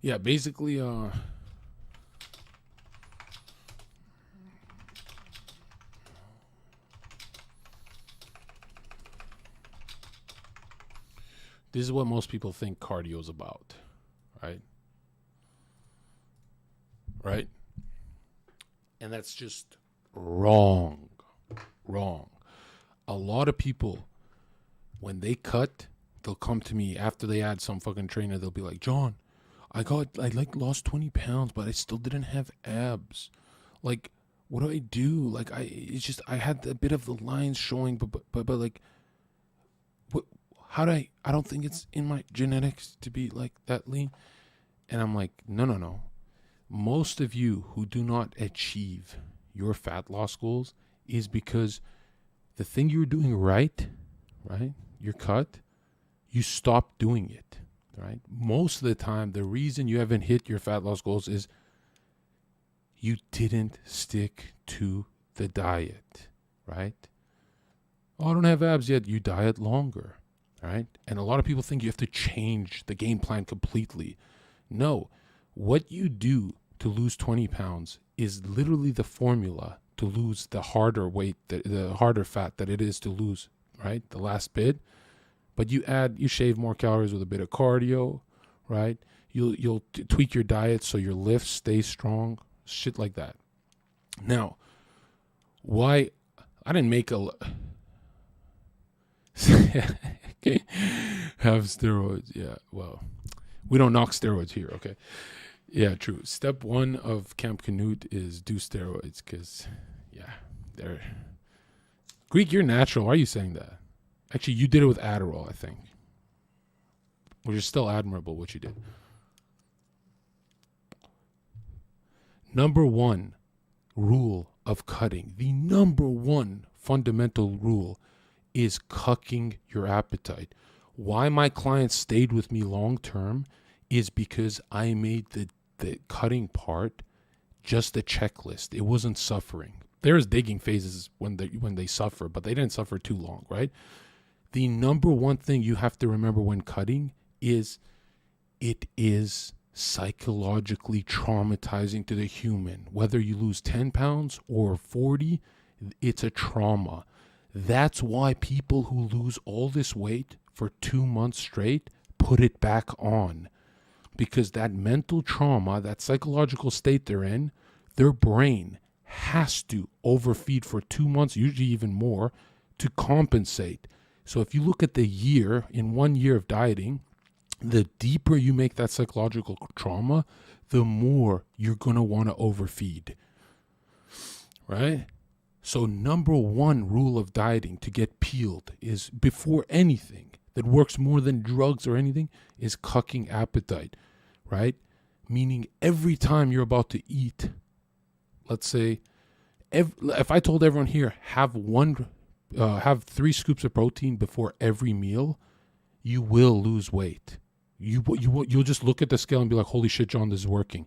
Yeah, basically, this is what most people think cardio is about, right? Right? And that's just wrong. Wrong. A lot of people, when they cut, they'll come to me after they add some fucking trainer. They'll be like, John, I lost 20 pounds, but I still didn't have abs. Like, what do I do? Like, I had a bit of the lines showing, but like, what, I don't think it's in my genetics to be like that lean. And I'm like, no. Most of you who do not achieve your fat loss goals is because the thing you're doing right, your cut, you stop doing it, right? Most of the time, the reason you haven't hit your fat loss goals is you didn't stick to the diet, right? Oh, I don't have abs yet. You diet longer, right? And a lot of people think you have to change the game plan completely. No, what you do to lose 20 pounds is literally the formula to lose the harder weight, the harder fat that it is to lose, right? The last bit. But you shave more calories with a bit of cardio, right? You'll tweak your diet so your lifts stay strong, shit like that. Now, why I didn't make a have steroids? Yeah, well, we don't knock steroids here, okay? Yeah, true. Step 1 of Camp Canute is do steroids because, yeah, they're... Greek, you're natural. Why are you saying that? Actually, you did it with Adderall, I think. Which is still admirable what you did. Number 1 rule of cutting. The number 1 fundamental rule is cucking your appetite. Why my clients stayed with me long term is because I made the cutting part just a checklist. It wasn't suffering. There's digging phases when they suffer, but they didn't suffer too long, right? The number 1 thing you have to remember when cutting is it is psychologically traumatizing to the human. Whether you lose 10 pounds or 40, it's a trauma. That's why people who lose all this weight for 2 months straight put it back on. Because that mental trauma, that psychological state they're in, their brain has to overfeed for 2 months, usually even more, to compensate. So if you look at the year, in 1 year of dieting, the deeper you make that psychological trauma, the more you're going to want to overfeed, right? So number 1 rule of dieting to get peeled is, before anything that works more than drugs or anything, is cucking appetite, right? Meaning every time you're about to eat, let's say, if I told everyone here, have 3 scoops of protein before every meal, you will lose weight. You'll just look at the scale and be like, holy shit, John, this is working.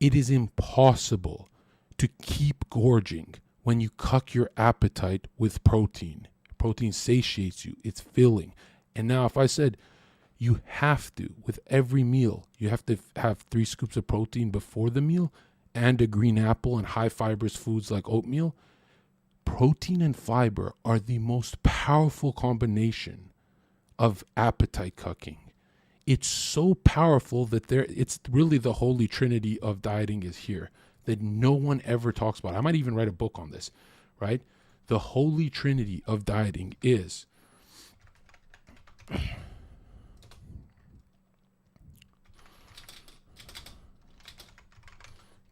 It is impossible to keep gorging when you cuck your appetite with protein. Protein satiates you. It's filling. And now if I said you have to, with every meal, you have to have 3 scoops of protein before the meal and a green apple and high fibrous foods like oatmeal, protein and fiber are the most powerful combination of appetite cucking. It's so powerful that it's really the holy trinity of dieting is here that no one ever talks about. I might even write a book on this, right? The holy trinity of dieting is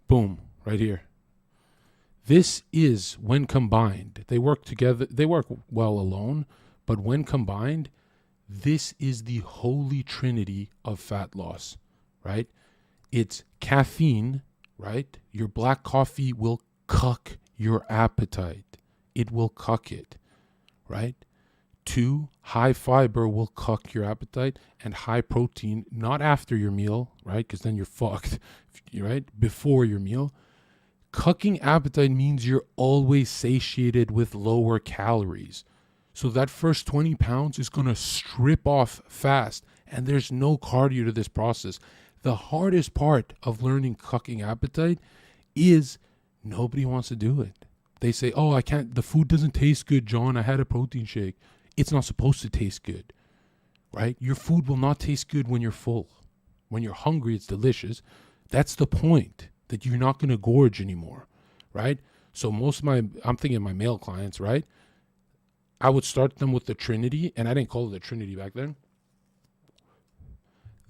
boom, right here. This is, when combined, they work together, they work well alone, but when combined, this is the holy trinity of fat loss, right? It's caffeine, right? Your black coffee will cuck your appetite. It will cuck it, right? 2, high fiber will cuck your appetite, and high protein, not after your meal, right? Because then you're fucked, right? Before your meal. Cucking appetite means you're always satiated with lower calories. So that first 20 pounds is going to strip off fast, and there's no cardio to this process. The hardest part of learning cooking appetite is nobody wants to do it. They say, oh, I can't, the food doesn't taste good, John. I had a protein shake. It's not supposed to taste good, right? Your food will not taste good when you're full. When you're hungry, it's delicious. That's the point, that you're not going to gorge anymore, right? So I'm thinking of my male clients, right? I would start them with the Trinity, and I didn't call it the Trinity back then.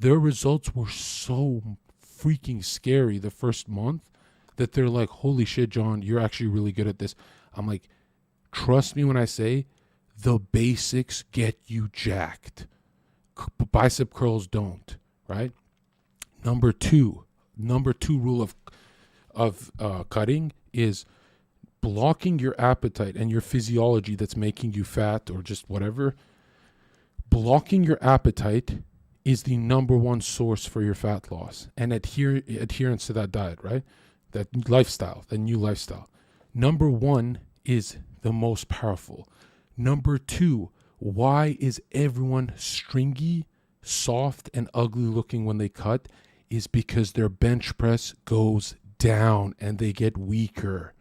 Their results were so freaking scary the first month that they're like, holy shit, John, you're actually really good at this. I'm like, trust me when I say the basics get you jacked. Bicep curls don't, right? Number two rule of cutting is blocking your appetite and your physiology that's making you fat or just whatever. Blocking your appetite is the number one source for your fat loss and adherence to that diet, right? That lifestyle, the new lifestyle. Number one is the most powerful. Number two, why is everyone stringy, soft, and ugly looking when they cut? Is because their bench press goes down and they get weaker.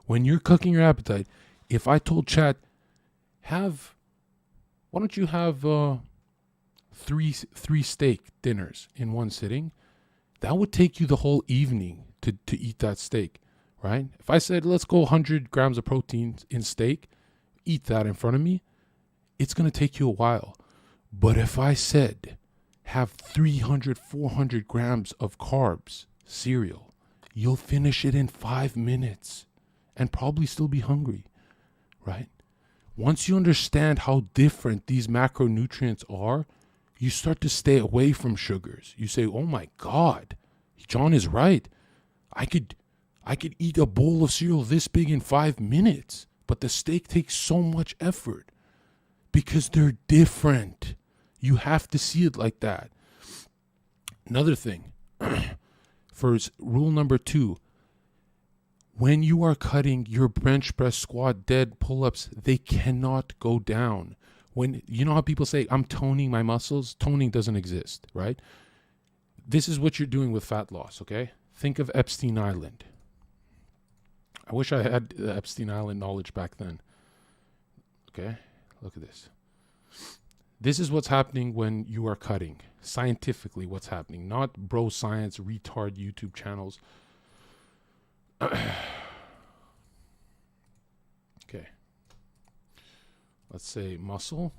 When you're cooking your appetite, if I told chat, why don't you have three steak dinners in one sitting? That would take you the whole evening to eat that steak, right? If I said, let's go 100 grams of protein in steak, eat that in front of me, it's going to take you a while. But if I said, have 300, 400 grams of carbs, cereal, you'll finish it in 5 minutes and probably still be hungry, right? Once you understand how different these macronutrients are, you start to stay away from sugars. You say, oh my God, John is right. I could eat a bowl of cereal this big in 5 minutes, but the steak takes so much effort because they're different. You have to see it like that. Another thing, for rule number 2, when you are cutting your bench press, squat, dead, pull-ups, they cannot go down. When you know how people say, I'm toning my muscles? Toning doesn't exist, right? This is what you're doing with fat loss, okay? Think of Epstein Island. I wish I had the Epstein Island knowledge back then. Okay, look at this. This is what's happening when you are cutting. Scientifically, what's happening. Not bro science, retard YouTube channels. Okay. Let's say muscle.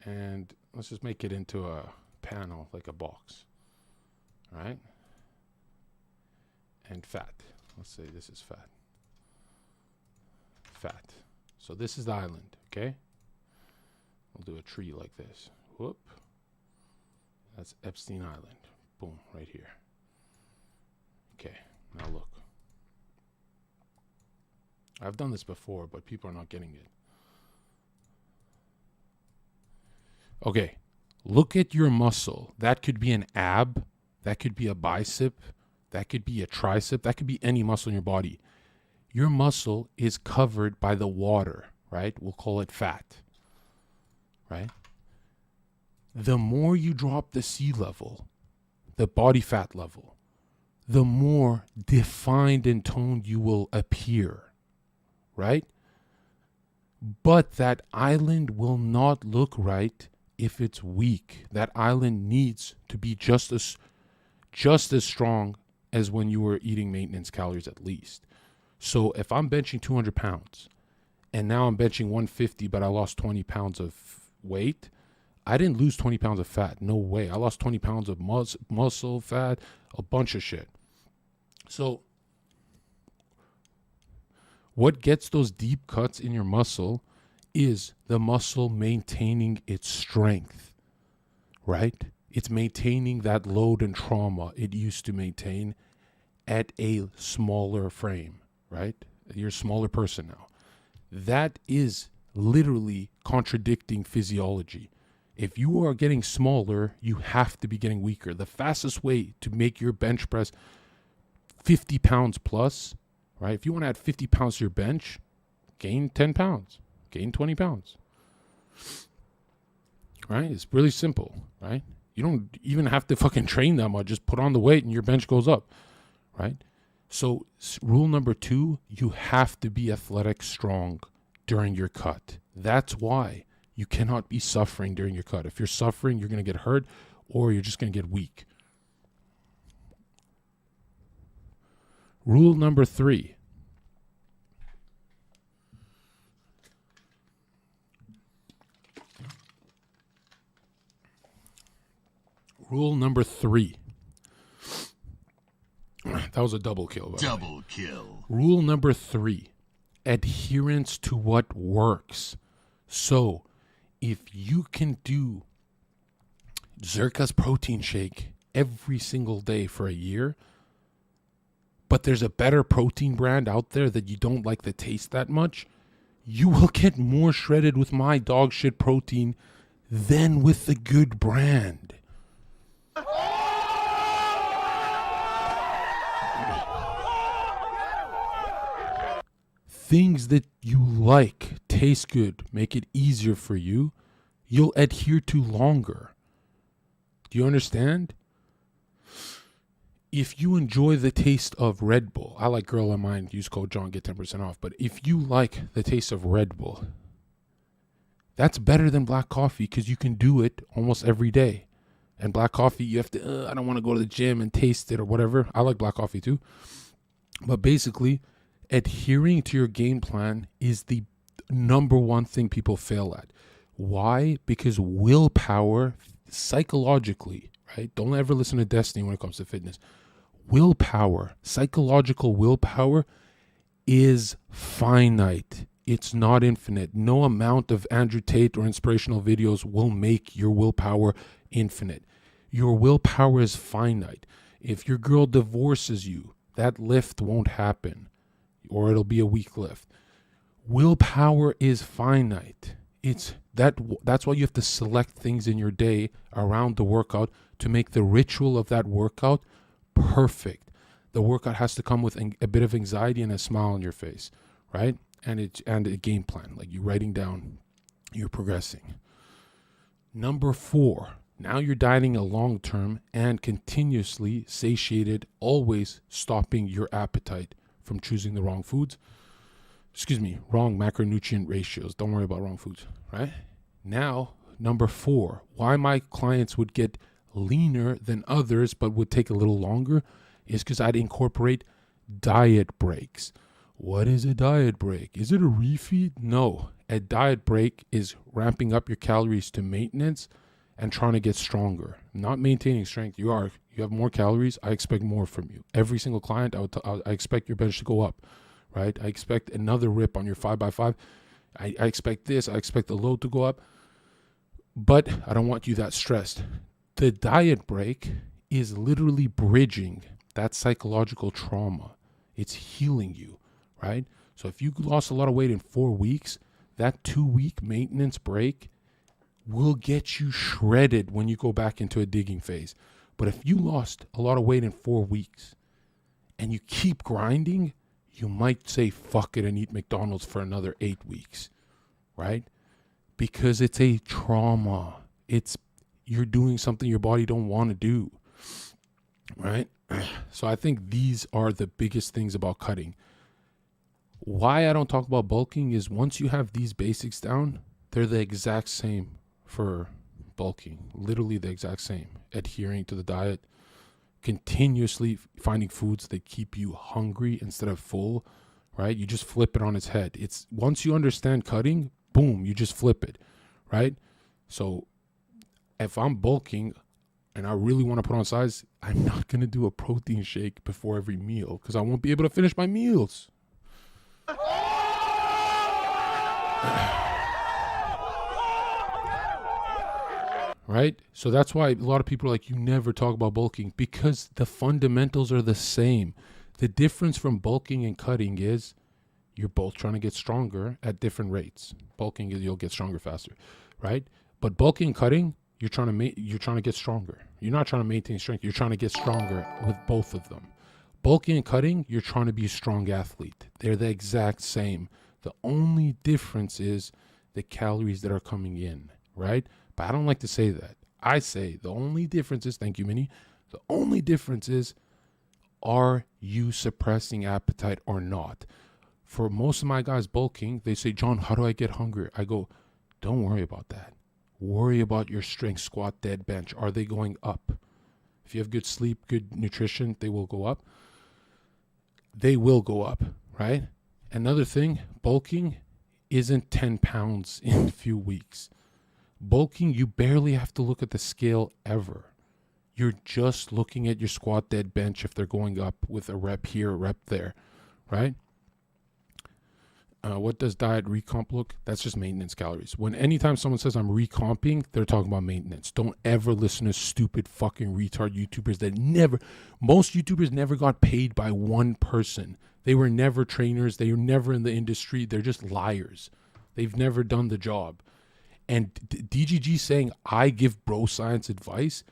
And let's just make it into a panel, like a box. All right? And fat. Let's say this is fat. Fat. So this is the island, okay? We'll do a tree like this. Whoop. That's Epstein Island. Boom, right here. Okay, now look. I've done this before, but people are not getting it. Okay, look at your muscle. That could be an ab. That could be a bicep. That could be a tricep. That could be any muscle in your body. Your muscle is covered by the water, right? We'll call it fat, right? The more you drop the sea level, the body fat level, the more defined and toned you will appear, right? But that island will not look right if it's weak. That island needs to be just as strong as when you were eating maintenance calories at least. So if I'm benching 200 pounds and now I'm benching 150, but I lost 20 pounds of weight, I didn't lose 20 pounds of fat. No way. I lost 20 pounds of muscle, fat, a bunch of shit. So what gets those deep cuts in your muscle is the muscle maintaining its strength, right? It's maintaining that load and trauma it used to maintain at a smaller frame, right? You're a smaller person now. That is literally contradicting physiology. If you are getting smaller, you have to be getting weaker. The fastest way to make your bench press 50 pounds plus, right? If you want to add 50 pounds to your bench, gain 10 pounds, gain 20 pounds, right? It's really simple, right? You don't even have to fucking train that much. Just put on the weight and your bench goes up, right? So rule number 2, you have to be athletic strong during your cut. That's why you cannot be suffering during your cut. If you're suffering, you're going to get hurt or you're just going to get weak. Rule number 3. Rule number 3. That was a double kill. Double kill. Rule number 3. Adherence to what works. So, if you can do Zherka's protein shake every single day for a year, but there's a better protein brand out there that you don't like the taste that much, you will get more shredded with my dog shit protein than with the good brand. Things that you like, taste good, make it easier for you, you'll adhere to longer. Do you understand? If you enjoy the taste of Red Bull, I like Girl on Mine, use code John, get 10% off. But if you like the taste of Red Bull, that's better than black coffee because you can do it almost every day. And black coffee, you have to, I don't want to go to the gym and taste it or whatever. I like black coffee too. But basically, adhering to your game plan is the number one thing people fail at. Why? Because willpower, psychologically, right? Don't ever listen to Destiny when it comes to fitness. Willpower, psychological willpower is finite. It's not infinite. No amount of Andrew Tate or inspirational videos will make your willpower infinite. Your willpower is finite. If your girl divorces you, that lift won't happen, or it'll be a weak lift. Willpower is finite. That's why you have to select things in your day around the workout to make the ritual of that workout perfect. The workout has to come with a bit of anxiety and a smile on your face, right? And a game plan, like you writing down, you're progressing. Number 4, now you're dieting a long term and continuously satiated, always stopping your appetite from choosing the wrong foods. Wrong macronutrient ratios. Don't worry about wrong foods, right? Now, number 4, why my clients would get leaner than others but would take a little longer is because I'd incorporate diet breaks. What is a diet break? Is it a refeed? No. A diet break is ramping up your calories to maintenance and trying to get stronger. Not maintaining strength. You have more calories. I expect more from you. Every single client, I expect your bench to go up, right? I expect another rip on your 5x5. I expect this. I expect the load to go up. But I don't want you that stressed. The diet break is literally bridging that psychological trauma. It's healing you, right? So if you lost a lot of weight in 4 weeks, that 2-week maintenance break will get you shredded when you go back into a digging phase. But if you lost a lot of weight in 4 weeks and you keep grinding, you might say fuck it and eat McDonald's for another 8 weeks, right? Because it's a trauma. You're doing something your body don't want to do, right? So I think these are the biggest things about cutting. Why I don't talk about bulking is once you have these basics down, they're the exact same for bulking. Literally the exact same. Adhering to the diet, continuously finding foods that keep you hungry instead of full, right? You just flip it on its head. It's once you understand cutting, boom, you just flip it, right? So if I'm bulking and I really want to put on size, I'm not going to do a protein shake before every meal because I won't be able to finish my meals. Right? So that's why a lot of people are like, you never talk about bulking, because the fundamentals are the same. The difference from bulking and cutting is you're both trying to get stronger at different rates. Bulking is you'll get stronger faster, right? But bulking and cutting, you're trying to get stronger. You're not trying to maintain strength. You're trying to get stronger with both of them. Bulking and cutting, you're trying to be a strong athlete. They're the exact same. The only difference is the calories that are coming in, right? But I don't like to say that. I say the only difference is, thank you, Minnie. The only difference is, are you suppressing appetite or not? For most of my guys bulking, they say, John, how do I get hungrier? I go, don't worry about that. Worry about your strength, squat, dead, bench. Are they going up? If you have good sleep, good nutrition, they will go up. They will go up, right? Another thing, bulking isn't 10 pounds in a few weeks. Bulking, you barely have to look at the scale ever. You're just looking at your squat, dead, bench if they're going up with a rep here, a rep there, right? What does diet recomp look? That's just maintenance calories. Anytime someone says I'm recomping, they're talking about maintenance. Don't ever listen to stupid fucking retard YouTubers most YouTubers never got paid by one person. They were never trainers. They were never in the industry. They're just liars. They've never done the job. And DGG saying, I give bro science advice.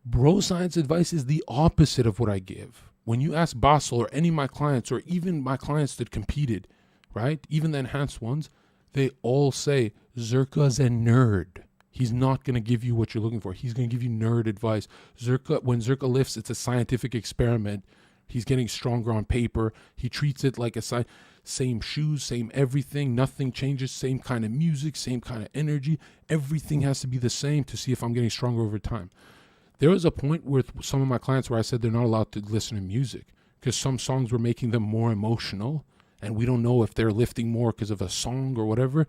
Bro science advice is the opposite of what I give. When you ask Basel or any of my clients, or even my clients that competed, right? Even the enhanced ones, they all say, Zherka's a nerd. He's not going to give you what you're looking for. He's going to give you nerd advice. When Zherka lifts, it's a scientific experiment. He's getting stronger on paper. He treats it like same shoes, same everything. Nothing changes. Same kind of music, same kind of energy. Everything has to be the same to see if I'm getting stronger over time. There was a point with some of my clients where I said they're not allowed to listen to music because some songs were making them more emotional. And we don't know if they're lifting more because of a song or whatever.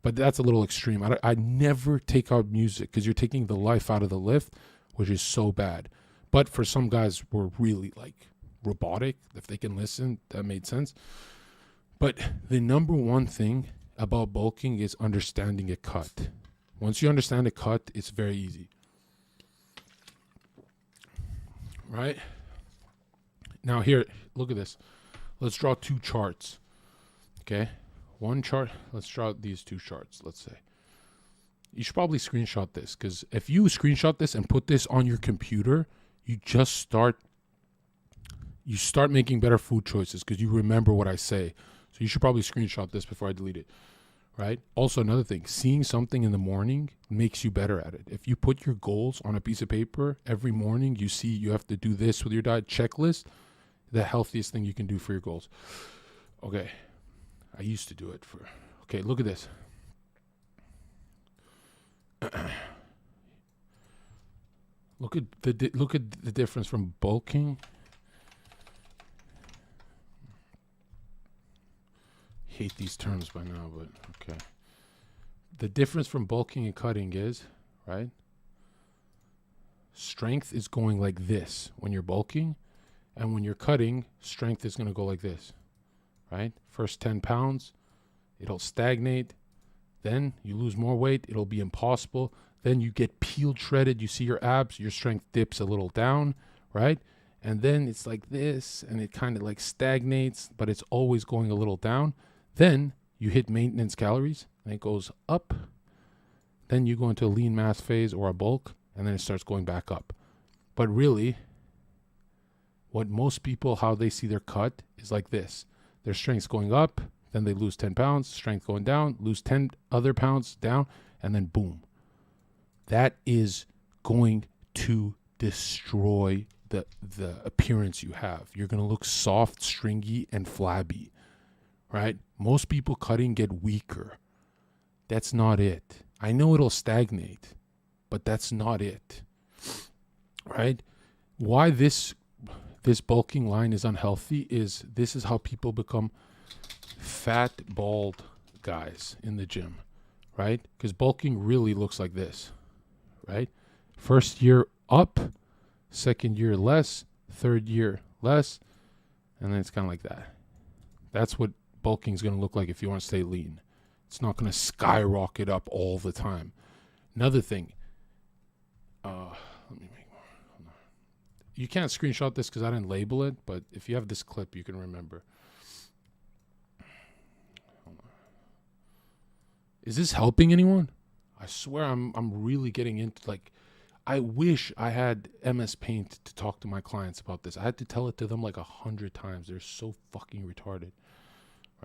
But that's a little extreme. I never take out music because you're taking the life out of the lift, which is so bad. But for some guys who are really like robotic, if they can listen, that made sense. But the number one thing about bulking is understanding a cut. Once you understand a cut, it's very easy. Right? Now here, look at this. Let's draw two charts. Okay? One chart. Let's draw these two charts, let's say. You should probably screenshot this because if you screenshot this and put this on your computer, you start making better food choices because you remember what I say. So you should probably screenshot this before I delete it. Right? Also, another thing, seeing something in the morning makes you better at it. If you put your goals on a piece of paper every morning, you see you have to do this with your diet checklist, the healthiest thing you can do for your goals. Okay. I used to do it okay, look at this. Look at the difference from bulking. Hate these terms by now, but okay. The difference from bulking and cutting is, right? Strength is going like this when you're bulking, and when you're cutting, strength is going to go like this, right? First 10 pounds, it'll stagnate. Then you lose more weight. It'll be impossible. Then you get peeled, shredded. You see your abs, your strength dips a little down, right? And then it's like this, and it kind of like stagnates, but it's always going a little down. Then you hit maintenance calories, and it goes up. Then you go into a lean mass phase or a bulk, and then it starts going back up. But really, what most people, how they see their cut is like this. Their strength's going up, then they lose 10 pounds, strength going down, lose 10 other pounds down, and then boom. That is going to destroy the appearance you have. You're going to look soft, stringy, and flabby, right? Most people cutting get weaker. That's not it. I know it'll stagnate, but that's not it, right? Why this bulking line is unhealthy is this is how people become fat, bald guys in the gym, right? Because bulking really looks like this, right? First year up, second year less, third year less, and then it's kind of like that. That's what bulking is going to look like if you want to stay lean. It's not going to skyrocket up all the time. Another thing, let me make more. Hold on. You can't screenshot this because I didn't label it, but if you have this clip, you can remember. Hold on. Is this helping anyone? I swear I'm really getting into, like, I wish I had MS Paint to talk to my clients about this. I had to tell it to them like 100 times. They're so fucking retarded,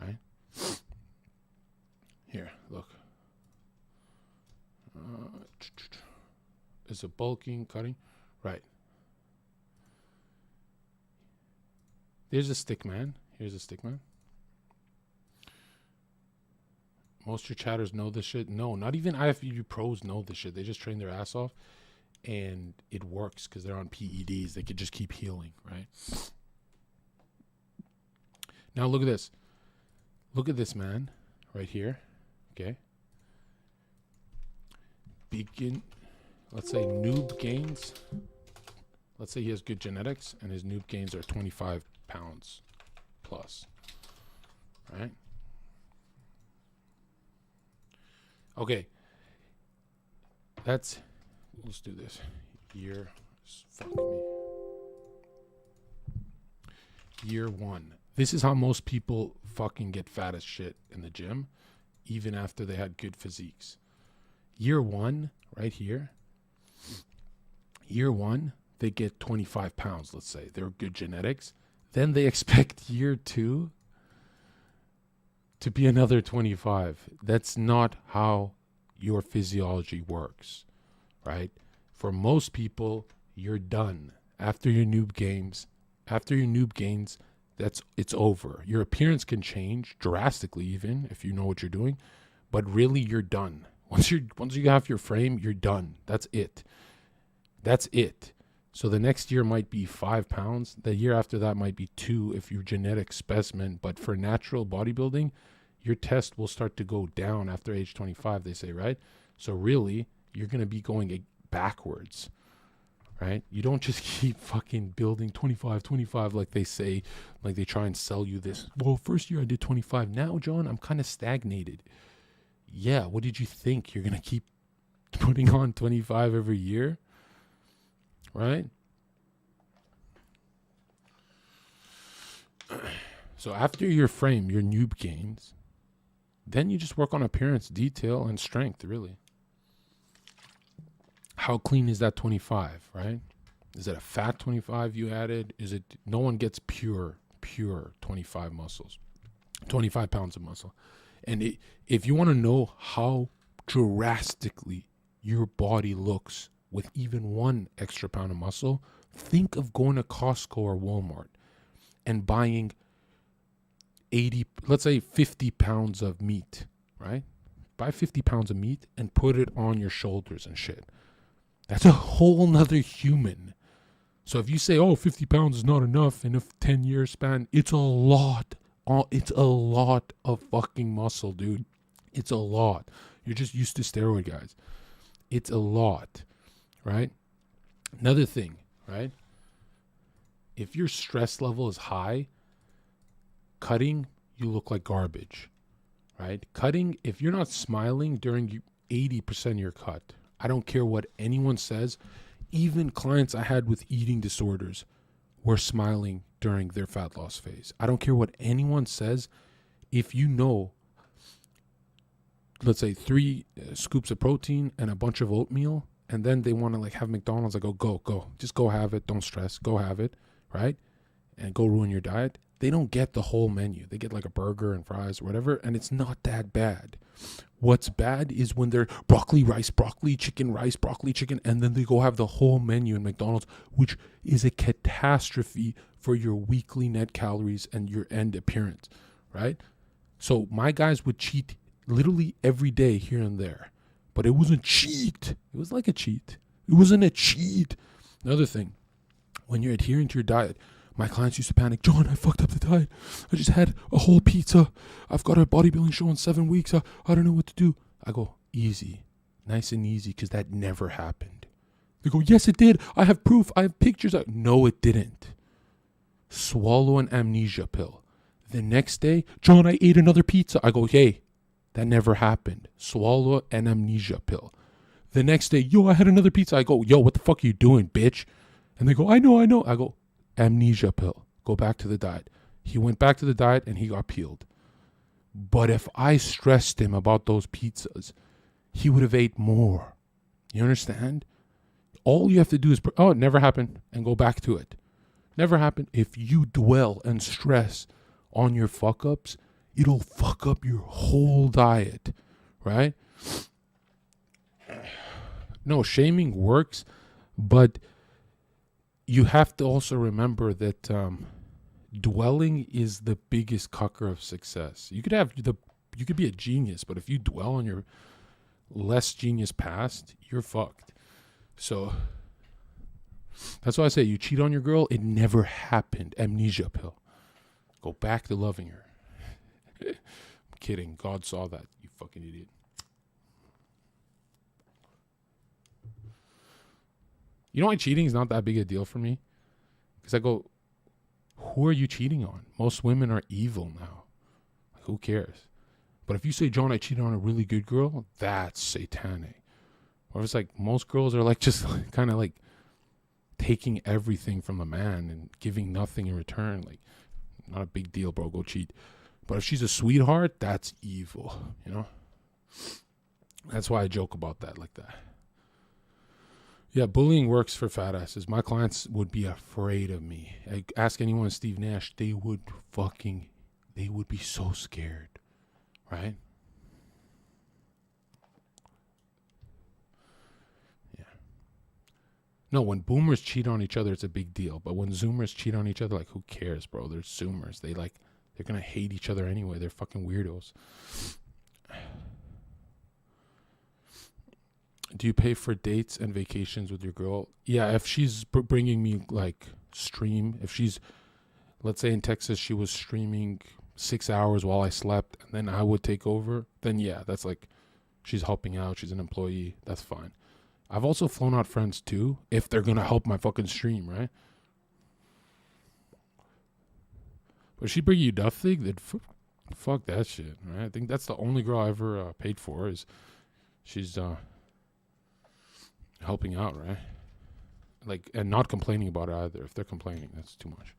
right? Here, look. Is it bulking, cutting? Right. There's a stick man. Here's a stick man. Most of your chatters know this shit. No, not even IFBB pros know this shit. They just train their ass off, and it works because they're on PEDs. They could just keep healing, right? Now look at this. Look at this man right here. Okay. Begin. Let's say noob gains. Let's say he has good genetics, and his noob gains are 25 pounds plus, right? Okay, let's do this. Year 1. This is how most people fucking get fat as shit in the gym, even after they had good physiques. Year 1, right here. Year 1, they get 25 pounds, let's say. They're good genetics. Then they expect year 2 to be another 25. That's not how your physiology works, right? For most people, you're done. After your noob gains, it's over. Your appearance can change drastically, even if you know what you're doing, but really you're done. Once you have your frame, you're done. That's it. So the next year might be 5 pounds. The year after that might be 2 if you're genetic specimen. But for natural bodybuilding, your test will start to go down after age 25, they say, right? So really, you're going to be going backwards, right? You don't just keep fucking building 25 like they say, like they try and sell you this. Well, first year I did 25. Now, John, I'm kind of stagnated. Yeah, what did you think? You're going to keep putting on 25 every year? Right? So after your frame, your noob gains, then you just work on appearance, detail, and strength, really. How clean is that 25, right? Is it a fat 25 you added? Is it, no one gets pure 25 muscles, 25 pounds of muscle. And if you want to know how drastically your body looks with even 1 extra pound of muscle, think of going to Costco or Walmart and buying 50 pounds of meat, right? Buy 50 pounds of meat and put it on your shoulders and shit. That's a whole nother human. So if you say, 50 pounds is not enough in a 10-year span, it's a lot. It's a lot of fucking muscle, dude. It's a lot. You're just used to steroid guys. It's a lot, right? Another thing, right? If your stress level is high, cutting, you look like garbage, right? Cutting, if you're not smiling during 80% of your cut, I don't care what anyone says. Even clients I had with eating disorders were smiling during their fat loss phase. I don't care what anyone says. If you know, let's say 3 scoops of protein and a bunch of oatmeal, and then they want to like have McDonald's, I go, just go have it. Don't stress. Go have it, right? And go ruin your diet. They don't get the whole menu. They get like a burger and fries or whatever, and it's not that bad. What's bad is when they're broccoli, rice, broccoli, chicken, rice, broccoli, chicken, and then they go have the whole menu in McDonald's, which is a catastrophe for your weekly net calories and your end appearance, right? So my guys would cheat literally every day here and there, but it wasn't cheat. It was like a cheat. It wasn't a cheat. Another thing, when you're adhering to your diet, my clients used to panic. John, I fucked up the diet. I just had a whole pizza. I've got a bodybuilding show in 7 weeks. I don't know what to do. I go, easy, nice and easy, because that never happened. They go, yes, it did. I have proof. I have pictures. No, it didn't. Swallow an amnesia pill. The next day, John, I ate another pizza. I go, hey, that never happened. Swallow an amnesia pill. The next day, I had another pizza. I go, what the fuck are you doing, bitch? And they go, I know. I go, amnesia pill. Go back to the diet. He went back to the diet and he got peeled. But if I stressed him about those pizzas, he would have ate more. You understand? all you have to do is, oh, it never happened, and go back to it. Never happened. If you dwell and stress on your fuck ups, it'll fuck up your whole diet, right? No, shaming works, but you have to also remember that dwelling is the biggest cucker of success. You could be a genius, but if you dwell on your less genius past, you're fucked. So that's why I say you cheat on your girl, it never happened. Amnesia pill. Go back to loving her. I'm kidding. God saw that, you fucking idiot. You know why cheating is not that big a deal for me? Because I go, who are you cheating on? Most women are evil now. Like, who cares? But if you say, John, I cheated on a really good girl, that's satanic. Or if it's like most girls are like just kind of like taking everything from a man and giving nothing in return. Like, not a big deal, bro. Go cheat. But if she's a sweetheart, that's evil, you know? That's why I joke about that like that. Yeah, bullying works for fat asses. My clients would be afraid of me. Ask anyone, Steve Nash, they would be so scared, right? Yeah. No, when boomers cheat on each other, it's a big deal. But when zoomers cheat on each other, like, who cares, bro? They're zoomers. They're going to hate each other anyway. They're fucking weirdos. Do you pay for dates and vacations with your girl? Yeah, if she's bringing me like stream, if she's, let's say in Texas, she was streaming 6 hours while I slept and then I would take over, then yeah, that's like, she's helping out. She's an employee. That's fine. I've also flown out friends too, if they're going to help my fucking stream, right? But she bring you nothing, then fuck that shit, right? I think that's the only girl I ever paid for is she's, helping out, right? Like, and not complaining about it either. If they're complaining, that's too much.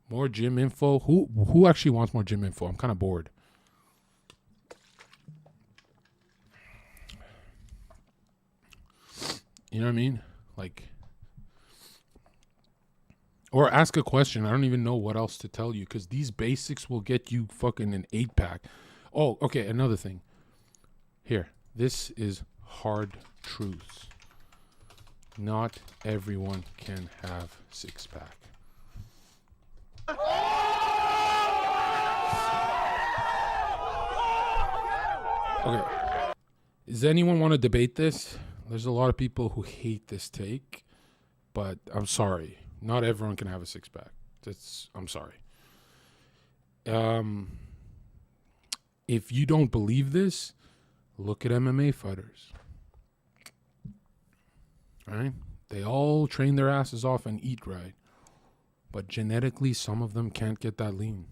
More gym info. Who actually wants more gym info? I'm kind of bored. You know what I mean? Like, or ask a question. I don't even know what else to tell you because these basics will get you fucking an 8-pack. Oh, okay. Another thing. Here, this is hard truths. Not everyone can have 6-pack. Okay. Does anyone want to debate this? There's a lot of people who hate this take, but I'm sorry. Not everyone can have a 6-pack. I'm sorry. If you don't believe this, look at MMA fighters. Right? They all train their asses off and eat right. But genetically, some of them can't get that lean.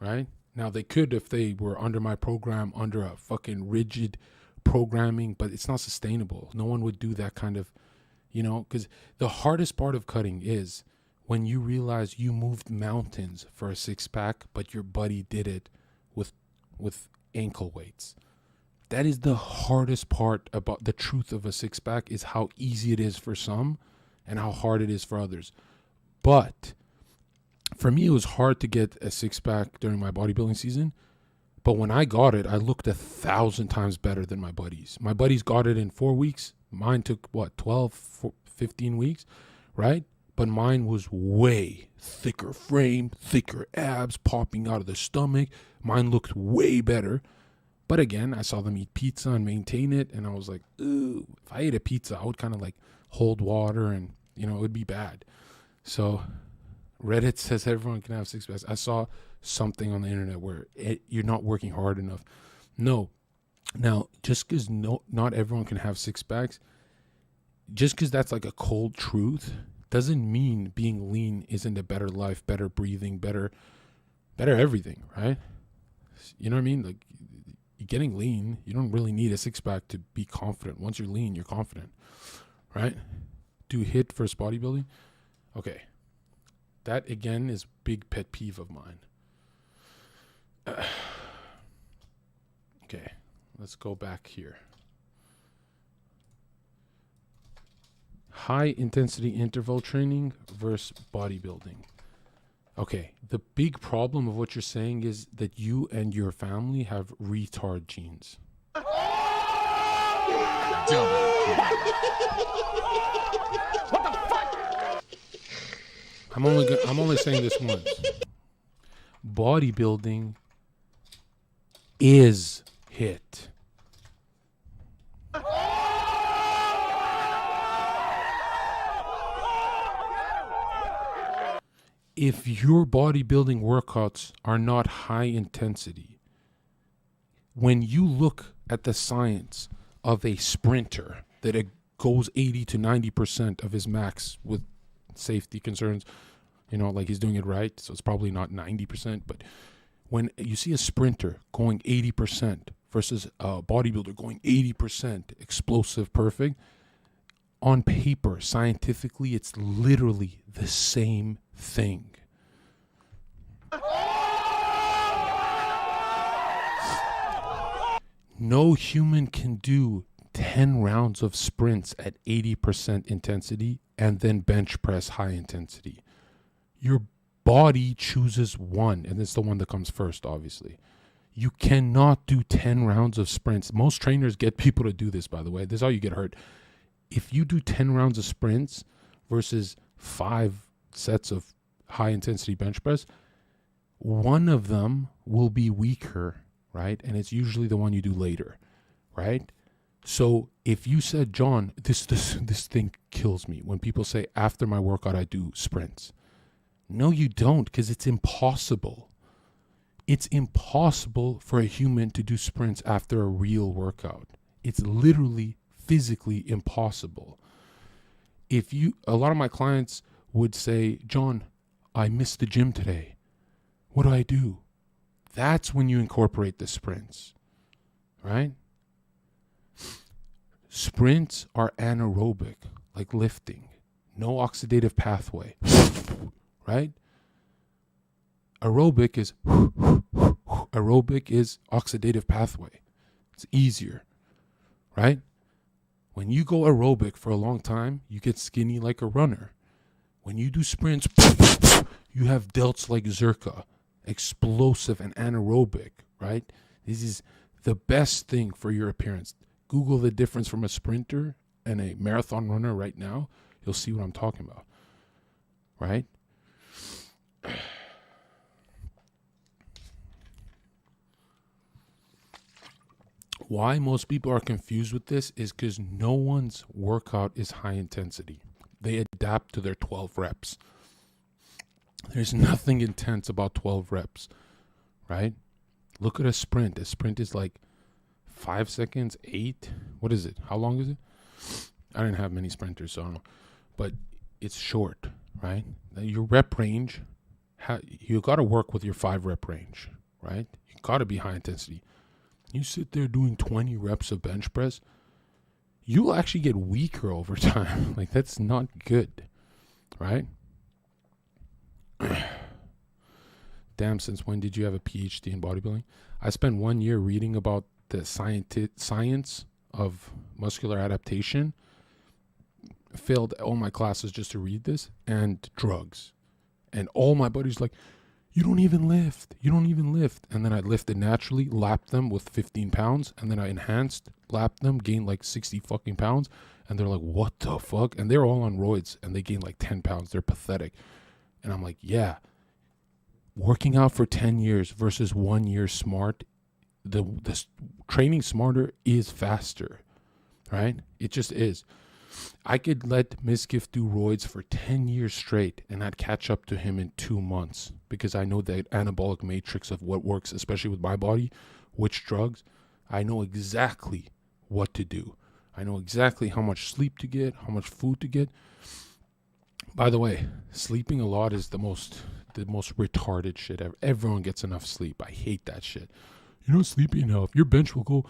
Right? Now, they could if they were under my program, under a fucking rigid programming, but it's not sustainable. No one would do that kind of, because the hardest part of cutting is when you realize you moved mountains for a 6-pack, but your buddy did it with ankle weights. That is the hardest part about the truth of a 6-pack is how easy it is for some and how hard it is for others. But for me, it was hard to get a 6-pack during my bodybuilding season. But when I got it, I looked 1,000 times better than my buddies. My buddies got it in 4 weeks. Mine took, 15 weeks, right? But mine was way thicker frame, thicker abs popping out of the stomach. Mine looked way better. But again, I saw them eat pizza and maintain it. And I was like, ooh, if I ate a pizza, I would kind of like hold water and, it would be bad. So Reddit says everyone can have 6-packs. I saw something on the internet where you're not working hard enough. No. Now, just because not everyone can have 6-packs, just because that's like a cold truth, doesn't mean being lean isn't a better life, better breathing, better everything, right? You know what I mean? Like, getting lean, you don't really need a 6-pack to be confident. Once you're lean, you're confident, right? Do HIIT versus bodybuilding? Okay. That, again, is big pet peeve of mine. Okay. Let's go back here. high intensity interval training versus bodybuilding. Okay, the big problem of what you're saying is that you and your family have retard genes. What the fuck? I'm only saying this once. Bodybuilding is hit. If your bodybuilding workouts are not high intensity, when you look at the science of a sprinter that it goes 80 to 90% of his max with safety concerns, like he's doing it right, so it's probably not 90%, but when you see a sprinter going 80% versus a bodybuilder going 80% explosive perfect, on paper, scientifically, it's literally the same thing. No human can do 10 rounds of sprints at 80% intensity and then bench press high intensity. Your body chooses one, and it's the one that comes first, obviously. You cannot do 10 rounds of sprints. Most trainers get people to do this, by the way. This is how you get hurt. If you do 10 rounds of sprints versus 5 sets of high intensity bench press, one of them will be weaker, right? And it's usually the one you do later, right? So if you said, John, this thing kills me when people say after my workout I do sprints. No, you don't, because it's impossible. It's impossible for a human to do sprints after a real workout. It's literally physically impossible. A lot of my clients would say, John, I missed the gym today. What do I do? That's when you incorporate the sprints, right? Sprints are anaerobic, like lifting. No oxidative pathway, right? Aerobic is oxidative pathway. It's easier, right? When you go aerobic for a long time, you get skinny like a runner. When you do sprints, you have delts like Zherka, explosive and anaerobic, right? This is the best thing for your appearance. Google the difference from a sprinter and a marathon runner right now. You'll see what I'm talking about, right? Why most people are confused with this is because no one's workout is high intensity. They adapt to their 12 reps. There's nothing intense about 12 reps, right? Look at a sprint. A sprint is like 5 seconds, 8. What is it? How long is it? I didn't have many sprinters, so I don't know. But it's short, right? Now your rep range, you got to work with your 5 rep range, right? You got to be high intensity. You sit there doing 20 reps of bench press, you'll actually get weaker over time. Like, that's not good, right? Damn, since when did you have a PhD in bodybuilding? I spent 1 year reading about the science of muscular adaptation. Failed all my classes just to read this, and drugs. And all my buddies like, you don't even lift. And then I lifted naturally, lapped them with 15 pounds, and then I enhanced, lapped them, gained like 60 fucking pounds. And they're like, what the fuck? And they're all on roids, and they gained like 10 pounds. They're pathetic. And I'm like, yeah, working out for 10 years versus 1 year smart, the training smarter is faster, right? It just is. I could let Miskiff do roids for 10 years straight and I'd catch up to him in 2 months because I know the anabolic matrix of what works, especially with my body, which drugs. I know exactly what to do. I know exactly how much sleep to get, how much food to get. By the way, sleeping a lot is the most retarded shit ever. Everyone gets enough sleep. I hate that shit. You're not sleeping enough. Your bench will go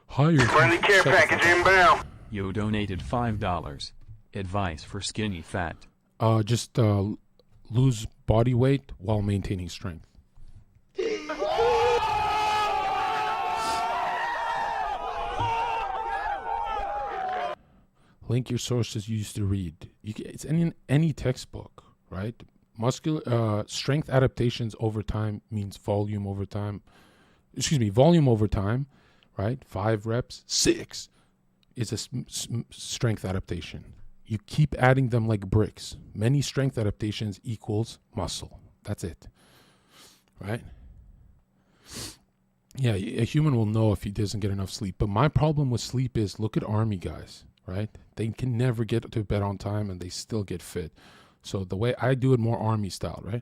higher. Friendly care package inbound. Yo donated $5. Advice for skinny fat. Just lose body weight while maintaining strength. Link your sources you used to read. It's in any textbook, right? Muscular strength adaptations over time means volume over time. Volume over time, right? 5 reps, 6 is a strength adaptation. You keep adding them like bricks. Many strength adaptations equals muscle. That's it, right? Yeah, a human will know if he doesn't get enough sleep. But my problem with sleep is, look at army guys, right? They can never get to bed on time and they still get fit. So the way I do it, more army style, right?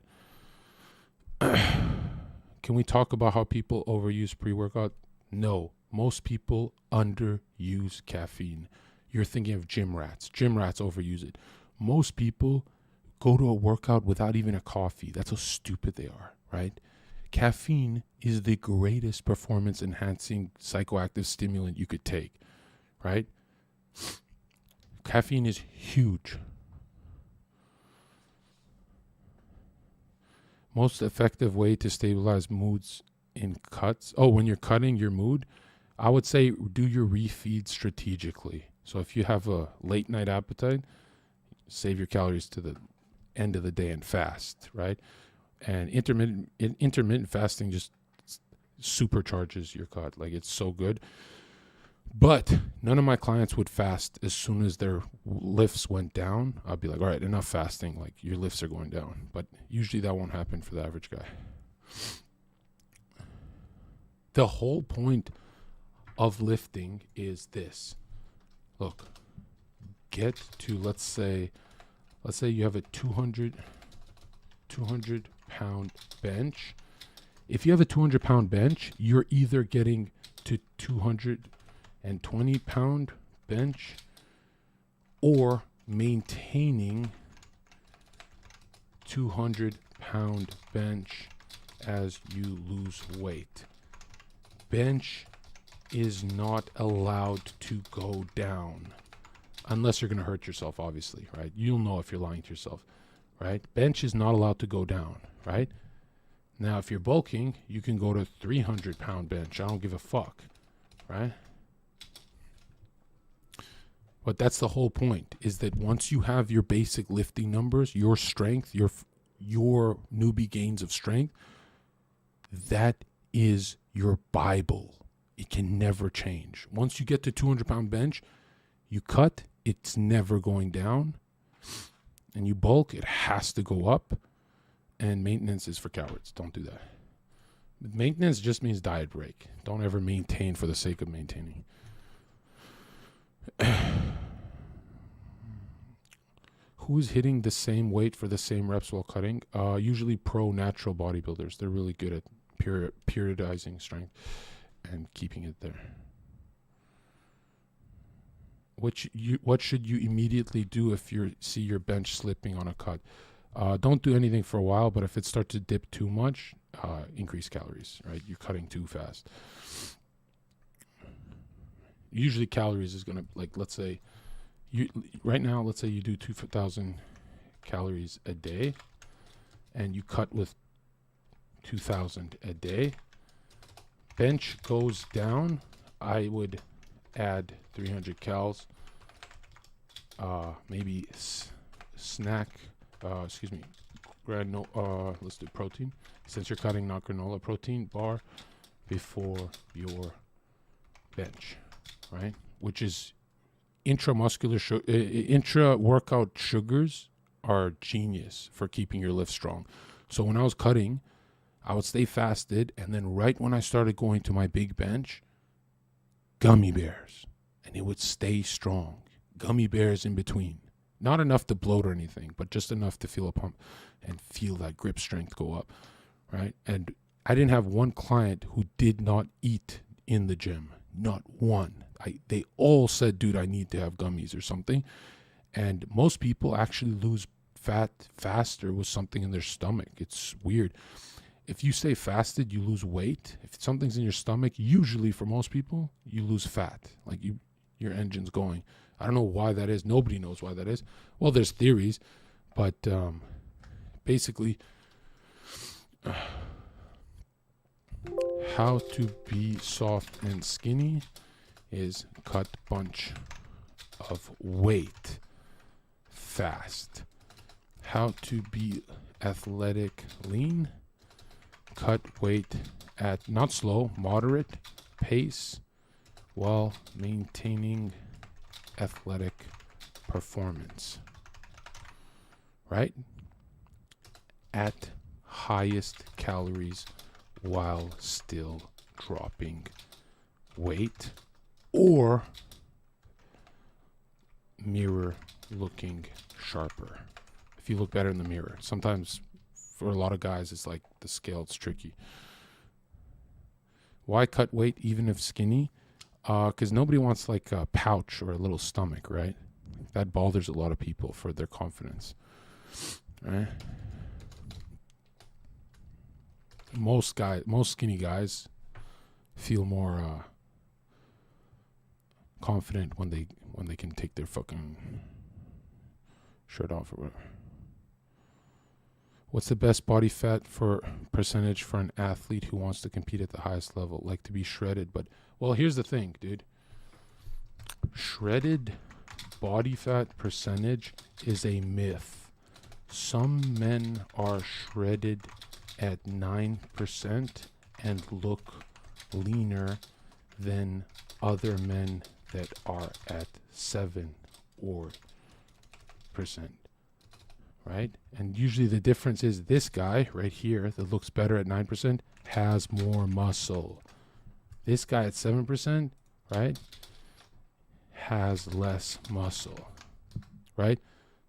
Can we talk about how people overuse pre-workout? No. Most people underuse caffeine. You're thinking of gym rats. Gym rats overuse it. Most people go to a workout without even a coffee. That's how stupid they are, right? Caffeine is the greatest performance-enhancing psychoactive stimulant you could take, right? Caffeine is huge. Most effective way to stabilize moods in cuts. Oh, when you're cutting your mood, I would say do your refeed strategically. So if you have a late night appetite, save your calories to the end of the day and fast, right? And intermittent fasting just supercharges your cut. Like, it's so good. But none of my clients would fast as soon as their lifts went down. I'd be like, all right, enough fasting. Like, your lifts are going down. But usually that won't happen for the average guy. The whole point of lifting is this. Look, get to, let's say you have a 200 pound bench. If you have a 200 pound bench, you're either getting to 220 pound bench or maintaining 200 pound bench as you lose weight. Bench is not allowed to go down unless you're going to hurt yourself, obviously, right? You'll know if you're lying to yourself, right? Bench is not allowed to go down, right? Now, if you're bulking, you can go to 300 pound bench. I don't give a fuck, right? But that's the whole point, is that once you have your basic lifting numbers, your strength, your newbie gains of strength, that is your Bible. It can never change. Once you get to 200 pound bench, you cut, it's never going down. And you bulk, it has to go up. And maintenance is for cowards. Don't do that. Maintenance just means diet break. Don't ever maintain for the sake of maintaining. Who's hitting the same weight for the same reps while cutting? Usually pro natural bodybuilders. They're really good at periodizing strength and keeping it there. What should you immediately do if you see your bench slipping on a cut? Don't do anything for a while, but if it starts to dip too much, increase calories, right? You're cutting too fast. Usually calories is going to, like, let's say you do 2,000 calories a day and you cut with 2,000 a day. Bench goes down. I would add 300 calories. Maybe snack. Let's do protein. Since you're cutting, not granola, protein bar before your bench, right? Which is intra-workout sugars are genius for keeping your lift strong. So when I was cutting, I would stay fasted, and then right when I started going to my big bench, gummy bears, and it would stay strong. Gummy bears in between. Not enough to bloat or anything, but just enough to feel a pump and feel that grip strength go up, right? And I didn't have one client who did not eat in the gym. Not one. They all said, dude, I need to have gummies or something. And most people actually lose fat faster with something in their stomach. It's weird. If you stay fasted, you lose weight. If something's in your stomach, usually for most people, you lose fat. Like your engine's going. I don't know why that is. Nobody knows why that is. Well, there's theories, but basically, how to be soft and skinny is cut bunch of weight fast. How to be athletic lean. Cut weight at not slow, moderate pace while maintaining athletic performance. Right? At highest calories while still dropping weight, or mirror looking sharper. If you look better in the mirror. Sometimes for a lot of guys it's like the scale, it's tricky. Why cut weight even if skinny? Because nobody wants like a pouch or a little stomach, right? That bothers a lot of people for their confidence, right? Most skinny guys feel more confident when they can take their fucking shirt off or whatever. What's the best body fat for percentage for an athlete who wants to compete at the highest level? Like to be shredded, but well, here's the thing, dude. Shredded body fat percentage is a myth. Some men are shredded at 9% and look leaner than other men that are at 7% or percent, right? And usually the difference is this guy right here that looks better at 9% has more muscle. This guy at 7%, right, has less muscle, right?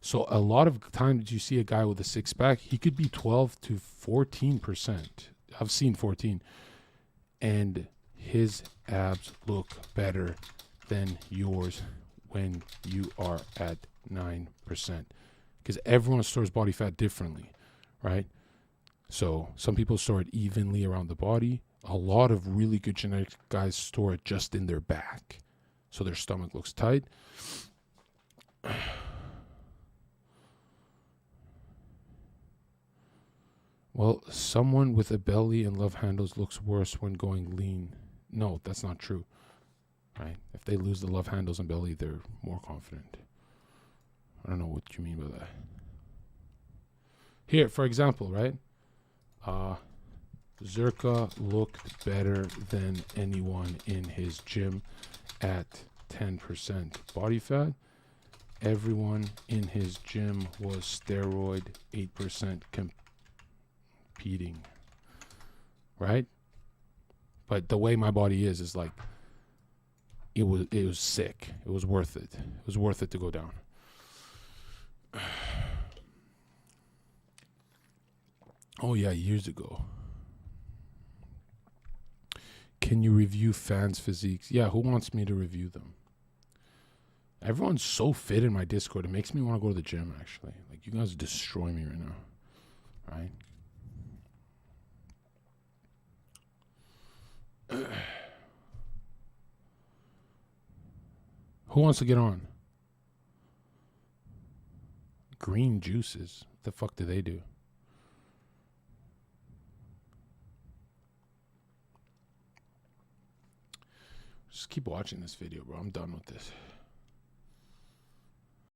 So a lot of times you see a guy with a six-pack, he could be 12 to 14%. I've seen 14. And his abs look better than yours when you are at 9%. Because everyone stores body fat differently, right? So some people store it evenly around the body. A lot of really good genetic guys store it just in their back. So their stomach looks tight. Well, someone with a belly and love handles looks worse when going lean. No, that's not true. Right? If they lose the love handles and belly, they're more confident. I don't know what you mean by that. Here, for example, right? Zherka looked better than anyone in his gym at 10% body fat. Everyone in his gym was steroid 8% competing, right? But the way my body is like it was sick. It was worth it. It was worth it to go down. Oh yeah, years ago. Can you review fans' physiques? Yeah, who wants me to review them? Everyone's so fit in my Discord. It makes me want to go to the gym, actually. Like, you guys destroy me right now. Right? Who wants to get on? Green juices. What the fuck do they do? Just keep watching this video, bro. I'm done with this.